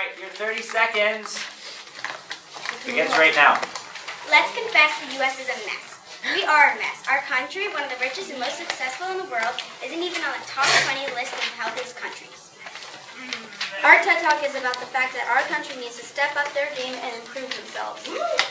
right, your 30 seconds begins right now. Let's confess the U.S. is a mess. We are a mess. Our country, one of the richest and most successful in the world, isn't even on the top 20 list of healthiest countries. Our TED Talk is about the fact that our country needs to step up their game and improve themselves.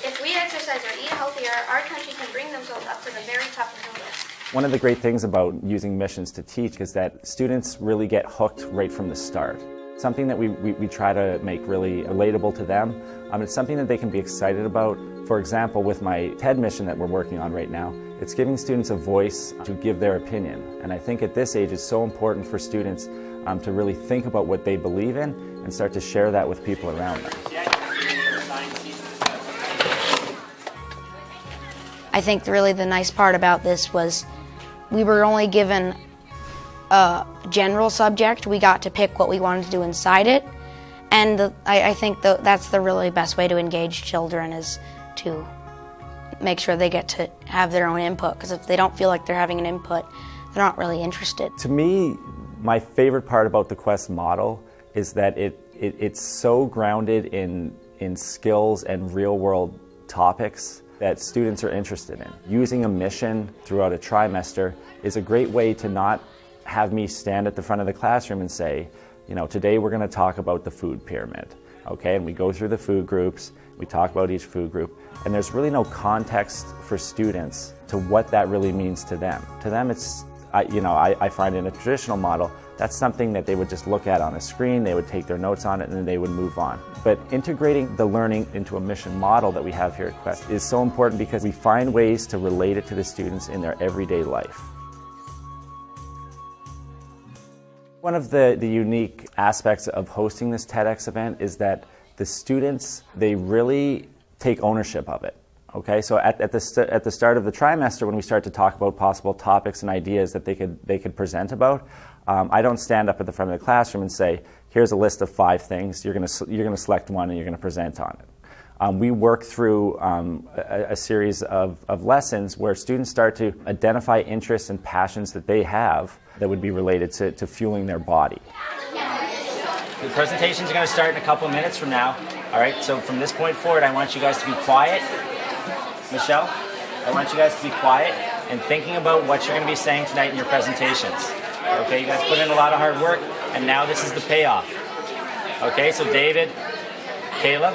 If we exercise or eat healthier, our country can bring themselves up to the very top of the list. One of the great things about using missions to teach is that students really get hooked right from the start. Something that we try to make really relatable to them. It's something that they can be excited about. For example, with my TED mission that we're working on right now, it's giving students a voice to give their opinion. And I think at this age it's so important for students to really think about what they believe in and start to share that with people around them. I think really the nice part about this was we were only given a general subject. We got to pick what we wanted to do inside it. And I think that's the really best way to engage children, is to make sure they get to have their own input. Because if they don't feel like they're having an input, they're not really interested. To me, my favorite part about the Quest model is that it's so grounded in skills and real-world topics that students are interested in. Using a mission throughout a trimester is a great way to not have me stand at the front of the classroom and say, you know, today we're going to talk about the food pyramid, okay? And we go through the food groups, we talk about each food group, and there's really no context for students to what that really means to them. To them, it's, I find in a traditional model, that's something that they would just look at on a screen, they would take their notes on it, and then they would move on. But integrating the learning into a mission model that we have here at Quest is so important because we find ways to relate it to the students in their everyday life. One of the unique aspects of hosting this TEDx event is that the students, they really take ownership of it. Okay, so at the start of the trimester, when we start to talk about possible topics and ideas that they could present about, I don't stand up at the front of the classroom and say, here's a list of 5 things, you're going to select one and you're going to present on it. We work through a series of lessons where students start to identify interests and passions that they have that would be related to fueling their body. The presentations are going to start in a couple of minutes from now. All right, so from this point forward, I want you guys to be quiet. Michelle, I want you guys to be quiet and thinking about what you're going to be saying tonight in your presentations. Okay, you guys put in a lot of hard work, and now this is the payoff. Okay, so David, Caleb,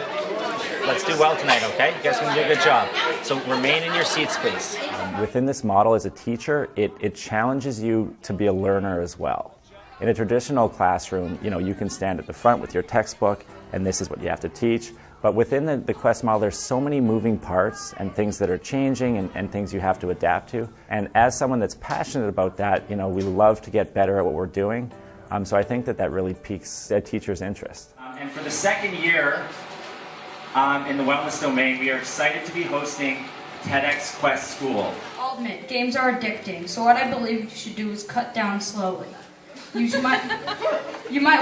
let's do well tonight, okay? You guys can do a good job. So remain in your seats, please. Within this model, as a teacher, it challenges you to be a learner as well. In a traditional classroom, you can stand at the front with your textbook, and this is what you have to teach. But within the Quest model, there's so many moving parts and things that are changing and things you have to adapt to. And as someone that's passionate about that, we love to get better at what we're doing. So I think that really piques a teacher's interest. And for the second year in the wellness domain, we are excited to be hosting TEDx Quest School. I'll admit, games are addicting, so what I believe you should do is cut down slowly. You might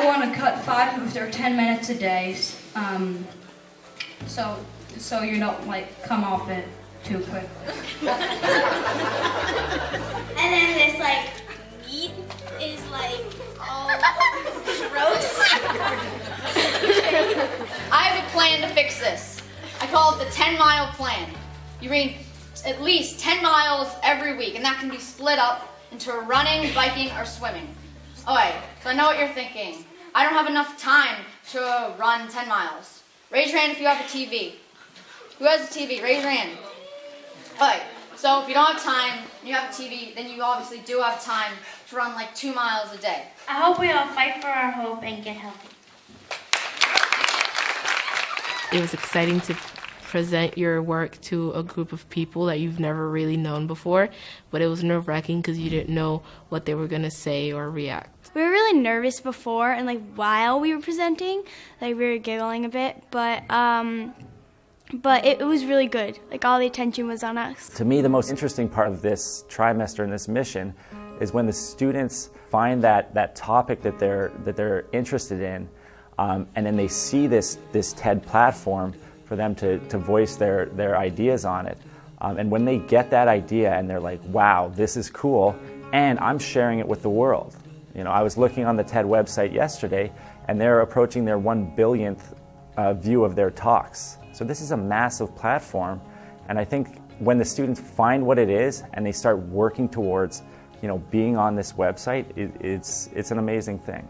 want to cut 5 or 10 minutes a day, so you don't come off it too quickly. And then this meat is all gross. I have a plan to fix this. I call it the 10-mile plan. You read at least 10 miles every week, and that can be split up into running, biking, or swimming. Okay, so I know what you're thinking. I don't have enough time to run 10 miles. Raise your hand if you have a TV. Who has a TV? Raise your hand. Okay, so if you don't have time, and you have a TV, then you obviously do have time to run 2 miles a day. I hope we all fight for our hope and get healthy. It was exciting to present your work to a group of people that you've never really known before, but it was nerve-wracking because you didn't know what they were going to say or react. We were really nervous before and while we were presenting, we were giggling a bit, but it was really good. All the attention was on us. To me, the most interesting part of this trimester and this mission is when the students find that topic that they're interested in, and then they see this TED platform for them to voice their ideas on it. And when they get that idea and they're like, wow, this is cool, and I'm sharing it with the world. I was looking on the TED website yesterday, and they're approaching their 1 billionth view of their talks. So this is a massive platform, and I think when the students find what it is and they start working towards, being on this website, it's an amazing thing.